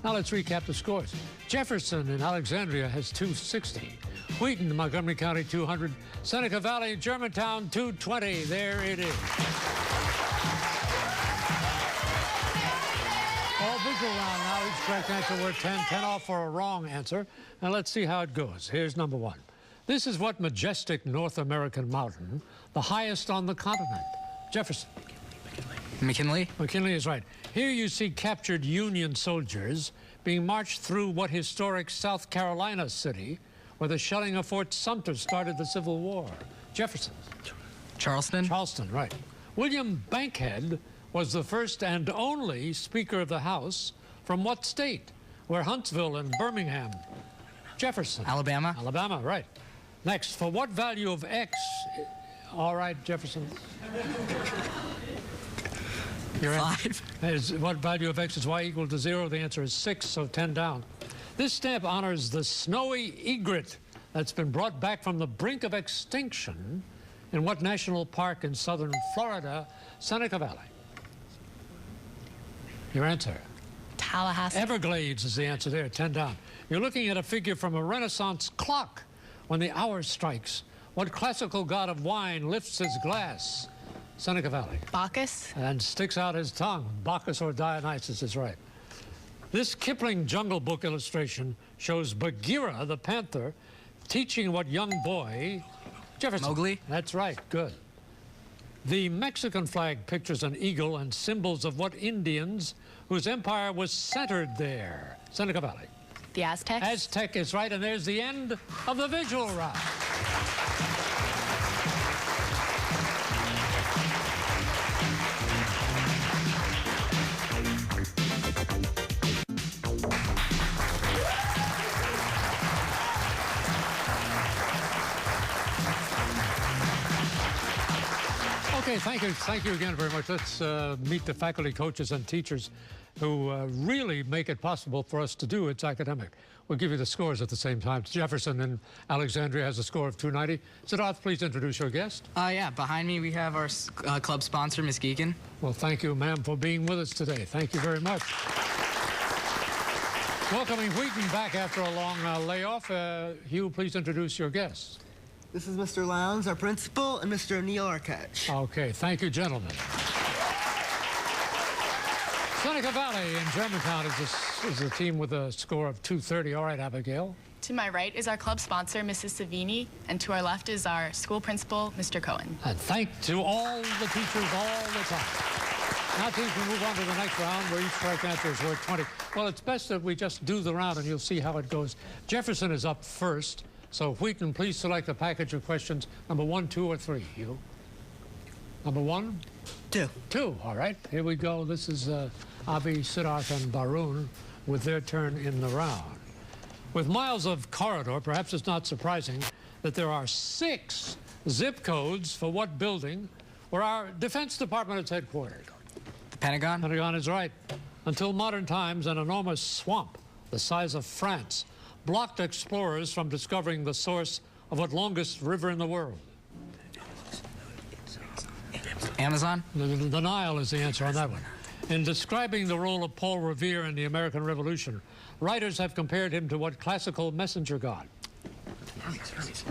Now let's recap the scores. Jefferson in Alexandria has 260. Wheaton in Montgomery County, 200. Seneca Valley in Germantown, 220. There it is. All visual round now. Each correct answer worth 10. 10 off for a wrong answer. Now let's see how it goes. Here's number one. This is what majestic North American mountain, the highest on the continent? Jefferson. McKinley. McKinley is right. Here you see captured Union soldiers being marched through what historic South Carolina city where the shelling of Fort Sumter started the Civil War? Jefferson. Charleston. Charleston, right. William Bankhead was the first and only Speaker of the House from what state? Where Huntsville and Birmingham? Jefferson. Alabama. Alabama, right. Next, for what value of X? All right, Jefferson. You're 5. What value of X is Y equal to 0? The answer is 6, so 10 down. This stamp honors the snowy egret that's been brought back from the brink of extinction in what national park in southern Florida? Seneca Valley. Your answer? Tallahassee. Everglades is the answer there, 10 down. You're looking at a figure from a Renaissance clock. When the hour strikes, what classical god of wine lifts his glass? Seneca Valley. Bacchus. And sticks out his tongue. Bacchus or Dionysus is right. This Kipling Jungle Book illustration shows Bagheera, the panther, teaching what young boy? Jefferson. Mowgli. That's right, good. The Mexican flag pictures an eagle and symbols of what Indians whose empire was centered there? Seneca Valley. The Aztecs. Aztec is right, and there's the end of the visual round. Okay, thank you again very much. Let's meet the faculty, coaches, and teachers who really make it possible for us to do It's Academic. We'll give you the scores at the same time. Jefferson in Alexandria has a score of 290. Siddharth, please introduce your guest. Yeah, behind me we have our club sponsor, Ms. Geekin. Well, thank you, ma'am, for being with us today. Thank you very much. Welcoming Wheaton back after a long layoff. Hugh, please introduce your guests. This is Mr. Lowndes, our principal, and Mr. Neil, our coach. Okay, thank you, gentlemen. Seneca Valley in Germantown is a team with a score of 230. All right, Abigail. To my right is our club sponsor, Mrs. Savini, and to our left is our school principal, Mr. Cohen. And thank to all the teachers all the time. Now, teams, we move on to the next round where each correct answer is worth 20. Well, it's best that we just do the round and you'll see how it goes. Jefferson is up first. So, Wheaton, please select a package of questions, number 1, 2, or 3. Hugh? Number 1? 2. 2, all right. Here we go. This is Avi, Siddharth, and Barun with their turn in the round. With miles of corridor, perhaps it's not surprising that there are 6 zip codes for what building where our Defense Department is headquartered. The Pentagon. Pentagon is right. Until modern times, an enormous swamp the size of France blocked explorers from discovering the source of what longest river in the world? Amazon. The Nile is the answer on that one. In describing the role of Paul Revere in the American Revolution, writers have compared him to what classical messenger god?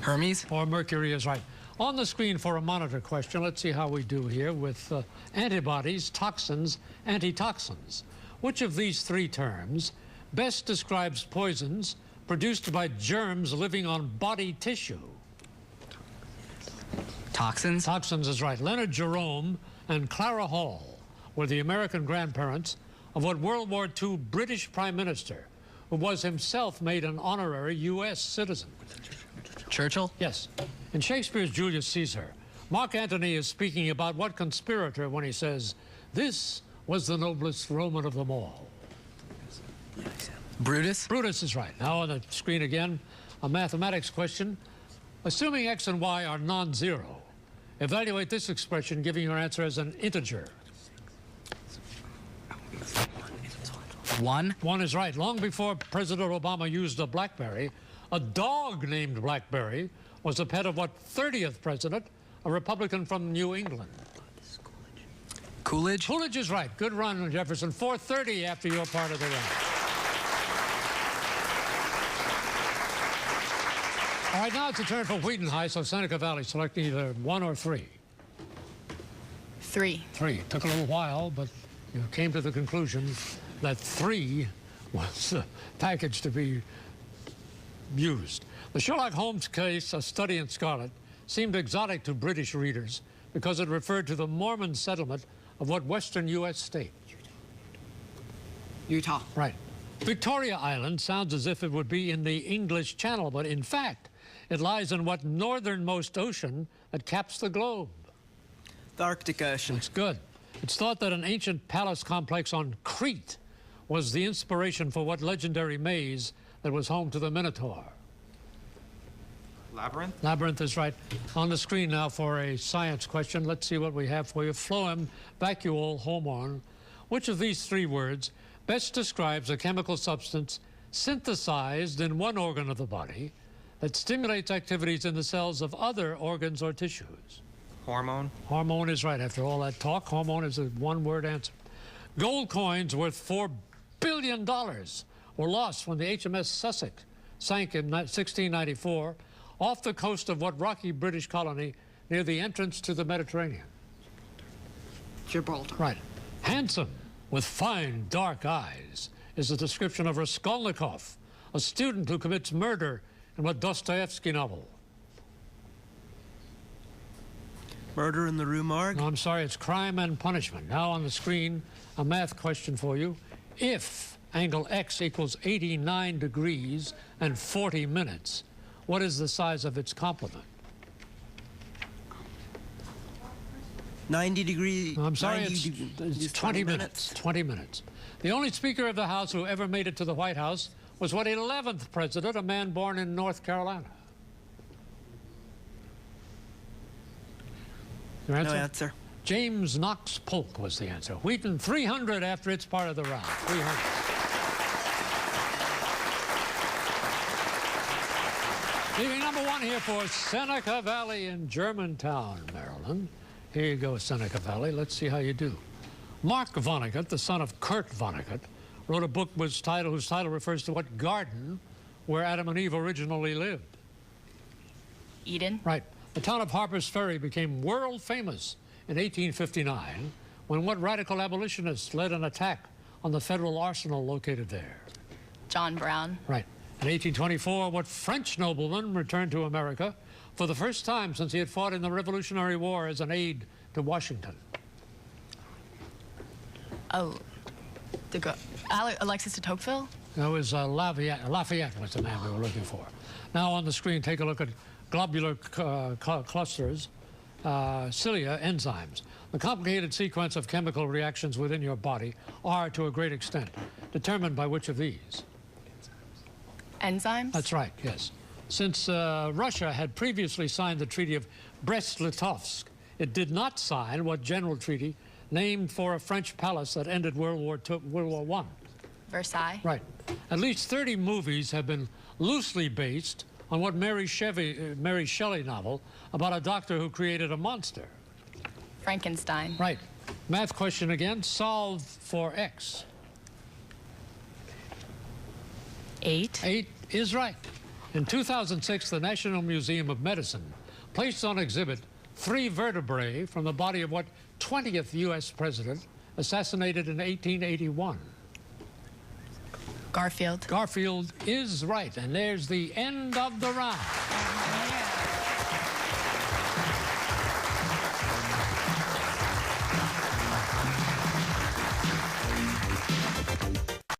Hermes. Or Mercury is right. On the screen for a monitor question, let's see how we do here with antibodies, toxins, antitoxins. Which of these 3 terms best describes poisons produced by germs living on body tissue? Toxins. Toxins is right. Leonard Jerome and Clara Hall were the American grandparents of what World War II British Prime Minister, who was himself made an honorary U.S. citizen? Churchill. Yes. In Shakespeare's Julius Caesar, Mark Antony is speaking about what conspirator when he says, "This was the noblest Roman of them all"? Brutus. Brutus is right. Now on the screen again, a mathematics question. Assuming x and y are non-zero, evaluate this expression, giving your answer as an integer. 1. 1 is right. Long before President Obama used a BlackBerry, a dog named Blackberry was the pet of what 30th president, a Republican from New England? Coolidge. Coolidge is right. Good run, Jefferson. 4:30 after your part of the round. All right, now it's a turn for Wheaton High, so Seneca Valley selecting either 1 or 3. 3. 3. Took a little while, but you came to the conclusion that 3 was the package to be used. The Sherlock Holmes case, A Study in Scarlet, seemed exotic to British readers because it referred to the Mormon settlement of what western U.S. state? Utah. Right. Victoria Island sounds as if it would be in the English Channel, but in fact, it lies in what northernmost ocean that caps the globe? The Arctic Ocean. That's good. It's thought that an ancient palace complex on Crete was the inspiration for what legendary maze that was home to the Minotaur? Labyrinth? Labyrinth is right. On the screen now for a science question. Let's see what we have for you. Phloem, vacuole, hormone. Which of these 3 words best describes a chemical substance synthesized in one organ of the body that stimulates activities in the cells of other organs or tissues? Hormone? Hormone is right. After all that talk, hormone is a one-word answer. Gold coins worth $4 billion were lost when the HMS Sussex sank in 1694 off the coast of what rocky British colony near the entrance to the Mediterranean? Gibraltar. Right. Handsome, with fine, dark eyes, is a description of Raskolnikov, a student who commits murder in what Dostoevsky novel? Murder in the Rue Morgue. No, I'm sorry, it's Crime and Punishment. Now on the screen, a math question for you. If angle X equals 89 degrees and 40 minutes, what is the size of its complement? 90 degrees. I'm sorry, it's 20 minutes. 20 minutes. The only Speaker of the House who ever made it to the White House was what 11th president, a man born in North Carolina? Your answer? No answer. James Knox Polk was the answer. Wheaton 300 after its part of the round. 300. Leaving number 1 here for Seneca Valley in Germantown, Maryland. Here you go, Seneca Valley. Let's see how you do. Mark Vonnegut, the son of Kurt Vonnegut, wrote a book whose title refers to what garden where Adam and Eve originally lived? Eden. Right. The town of Harper's Ferry became world famous in 1859 when what radical abolitionists led an attack on the federal arsenal located there? John Brown. Right. In 1824, what French nobleman returned to America for the first time since he had fought in the Revolutionary War as an aide to Washington? Oh, Alexis de Tocqueville? That was Lafayette was the man we were looking for. Now on the screen, take a look at globular clusters, cilia, enzymes. The complicated sequence of chemical reactions within your body are, to a great extent, determined by which of these? Enzymes? That's right, yes. Since Russia had previously signed the Treaty of Brest-Litovsk, it did not sign what general treaty named for a French palace that ended World War I? Versailles. Right. At least 30 movies have been loosely based on what Mary Shelley novel about a doctor who created a monster? Frankenstein. Right. Math question again. Solve for X. 8. 8 is right. In 2006, the National Museum of Medicine placed on exhibit 3 vertebrae from the body of what 20th U.S. president assassinated in 1881? Garfield. Garfield is right, and there's the end of the round.